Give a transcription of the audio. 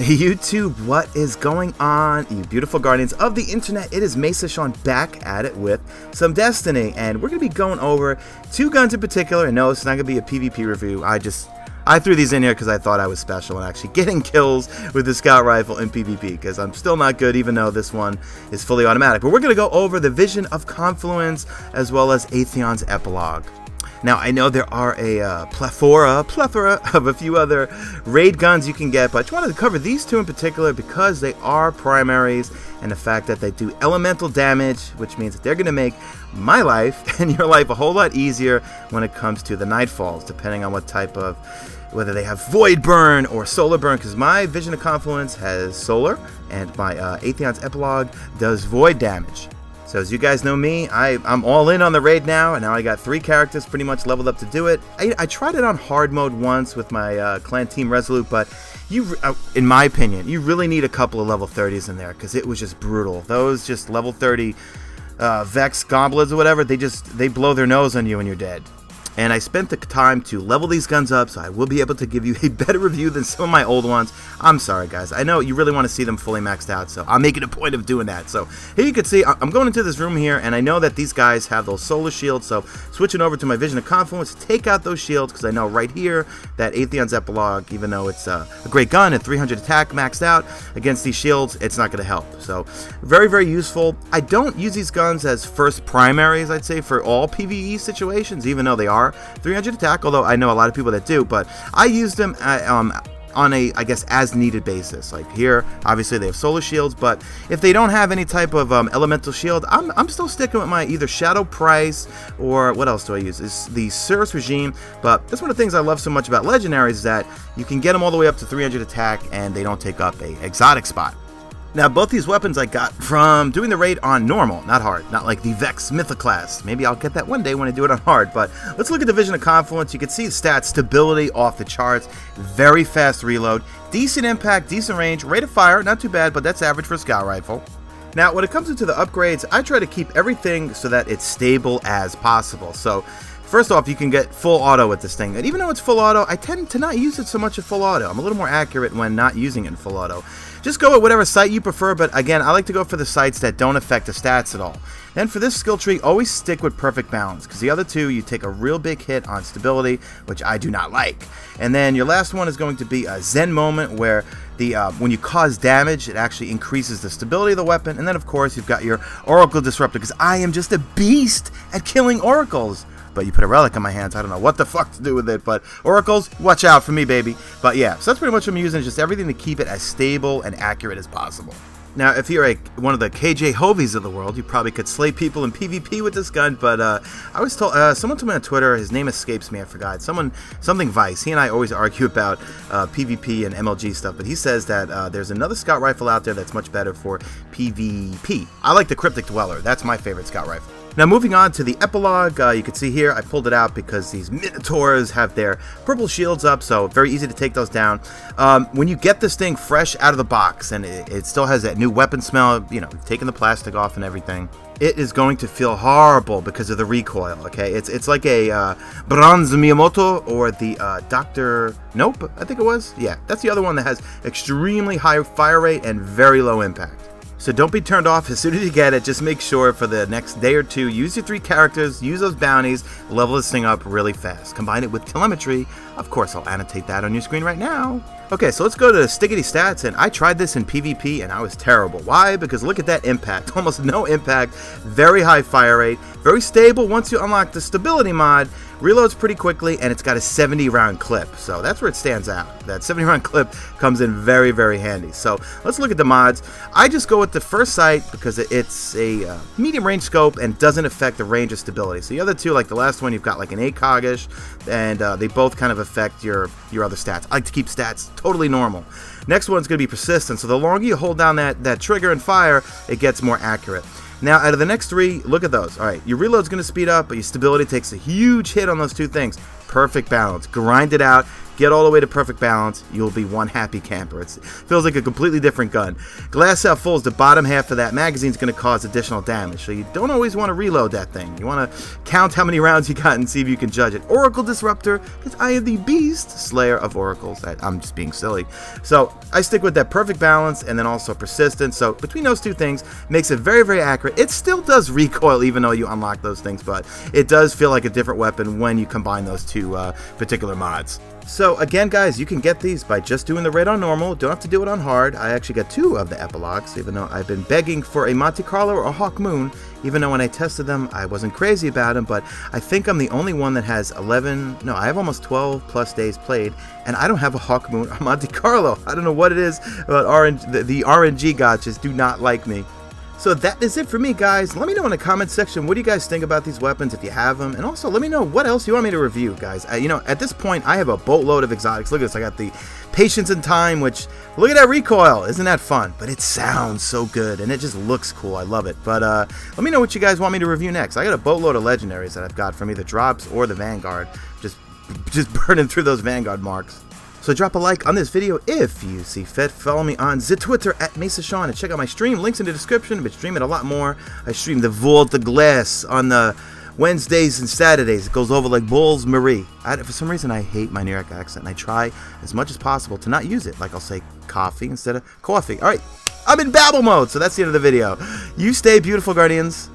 YouTube, what is going on, you beautiful guardians of the internet? It is Mesa Sean back at it with some Destiny, and we're going to be going over two guns in particular. And no, it's not going to be a PvP review. I threw these in here because I thought I was special and actually getting kills with the scout rifle in PvP, because I'm still not good even though this one is fully automatic. But we're going to go over the Vision of Confluence as well as Atheon's Epilogue. Now, I know there are a plethora of a few other raid guns you can get, but I just wanted to cover these two in particular because they are primaries, and the fact that they do elemental damage, which means that they're going to make my life and your life a whole lot easier when it comes to the Nightfalls, depending on what type of, whether they have Void Burn or Solar Burn, because my Vision of Confluence has Solar, and my Atheon's Epilogue does Void damage. So as you guys know me, I'm all in on the raid now, and now I got 3 characters pretty much leveled up to do it. I tried it on hard mode once with my clan team Resolute, but in my opinion, you really need a couple of level 30s in there because it was just brutal. Those just level 30 Vex Goblins or whatever, they blow their nose on you and you're dead. And I spent the time to level these guns up, so I will be able to give you a better review than some of my old ones. I'm sorry, guys. I know you really want to see them fully maxed out, so I'm making a point of doing that. So here you can see, I'm going into this room here, and I know that these guys have those solar shields, so switching over to my Vision of Confluence, take out those shields, because I know right here that Atheon's Epilogue, even though it's a great gun and 300 attack maxed out, against these shields, it's not going to help. So very, very useful. I don't use these guns as first primaries, I'd say, for all PvE situations, even though they are 300 attack, although I know a lot of people that do, but I use them on a, I guess, as needed basis. Like here, obviously they have solar shields, but if they don't have any type of elemental shield, I'm still sticking with my either Shadow Price, or what else do I use? It's the Cirrus Regime. But that's one of the things I love so much about legendaries, is that you can get them all the way up to 300 attack and they don't take up a exotic spot. Now, both these weapons I got from doing the raid on normal, not hard, not like the Vex Mythoclast. Maybe I'll get that one day when I do it on hard, but let's look at the Vision of Confluence. You can see the stats, stability off the charts, very fast reload, decent impact, decent range, rate of fire, not too bad, but that's average for a scout rifle. Now, when it comes into the upgrades, I try to keep everything so that it's stable as possible. So, first off, you can get full auto with this thing, and even though it's full auto, I tend to not use it so much at full auto. I'm a little more accurate when not using it in full auto. Just go with whatever sight you prefer, but again, I like to go for the sights that don't affect the stats at all. Then for this skill tree, always stick with perfect balance, because the other two, you take a real big hit on stability, which I do not like. And then your last one is going to be a Zen moment, where when you cause damage, it actually increases the stability of the weapon. And then of course, you've got your Oracle Disruptor, because I am just a beast at killing oracles. But you put a relic on my hands, I don't know what the fuck to do with it, but oracles, watch out for me, baby. But yeah, so that's pretty much what I'm using, just everything to keep it as stable and accurate as possible. Now, if you're one of the KJ Hovies of the world, you probably could slay people in PvP with this gun, but I was told, someone told me on Twitter, his name escapes me, I forgot, something Vice, he and I always argue about PvP and MLG stuff, but he says that there's another scout rifle out there that's much better for PvP. I like the Cryptic Dweller, that's my favorite scout rifle. Now, moving on to the Epilogue, you can see here, I pulled it out because these Minotaurs have their purple shields up, so very easy to take those down. When you get this thing fresh out of the box, and it still has that new weapon smell, you know, taking the plastic off and everything, it is going to feel horrible because of the recoil, okay? It's like a Bronze Miyamoto, or the Dr. Nope, I think it was? Yeah, that's the other one that has extremely high fire rate and very low impact. So don't be turned off as soon as you get it. Just make sure for the next day or two, use your 3 characters, use those bounties, level this thing up really fast. Combine it with telemetry. Of course, I'll annotate that on your screen right now. Okay, so let's go to Stickity Stats, and I tried this in PvP and I was terrible. Why? Because look at that impact. Almost no impact, very high fire rate, very stable once you unlock the stability mod, reloads pretty quickly, and it's got a 70 round clip. So that's where it stands out. That 70 round clip comes in very, very handy. So let's look at the mods. I just go with the first sight because it's a medium range scope and doesn't affect the range of stability. So the other two, like the last one, you've got like an ACOG-ish, and they both kind of affect your other stats. I like to keep stats totally normal. Next one's going to be persistent, so the longer you hold down that trigger and fire, it gets more accurate. Now, out of the next 3, look at those. All right, your reload's going to speed up, but your stability takes a huge hit on those 2 things. Perfect balance. Grind it out. get all the way to perfect balance, you'll be one happy camper. It feels like a completely different gun. Glass half full is the bottom half of that magazine is going to cause additional damage, so you don't always want to reload that thing. You want to count how many rounds you got and see if you can judge it. Oracle Disruptor, because I am the beast slayer of oracles. I'm just being silly. So I stick with that perfect balance and then also persistence. So between those two things makes it very, very accurate. It still does recoil even though you unlock those things, but it does feel like a different weapon when you combine those two particular mods. So again, guys, you can get these by just doing the raid on normal. Don't have to do it on hard. I actually got 2 of the epilogues, even though I've been begging for a Monte Carlo or a Hawk Moon, even though when I tested them, I wasn't crazy about them, but I think I'm the only one that has I have almost 12 plus days played, and I don't have a Hawk Moon or Monte Carlo. I don't know what it is about the RNG gods just do not like me. So that is it for me, guys. Let me know in the comment section, what do you guys think about these weapons if you have them? And also, let me know what else you want me to review, guys. You know, at this point, I have a boatload of exotics. Look at this. I got the Patience and Time, which, look at that recoil. Isn't that fun? But it sounds so good, and it just looks cool. I love it. But let me know what you guys want me to review next. I got a boatload of legendaries that I've got from either drops or the Vanguard. Just burning through those Vanguard marks. So drop a like on this video if you see fit. Follow me on the Twitter at Mesa Sean and check out my stream. Links in the description. I've been streaming a lot more. I stream the Vault of Glass on the Wednesdays and Saturdays. It goes over like Bulls Marie. For some reason, I hate my New York accent, and I try as much as possible to not use it. Like I'll say coffee instead of coffee. All right, I'm in babble mode, so that's the end of the video. You stay beautiful, Guardians.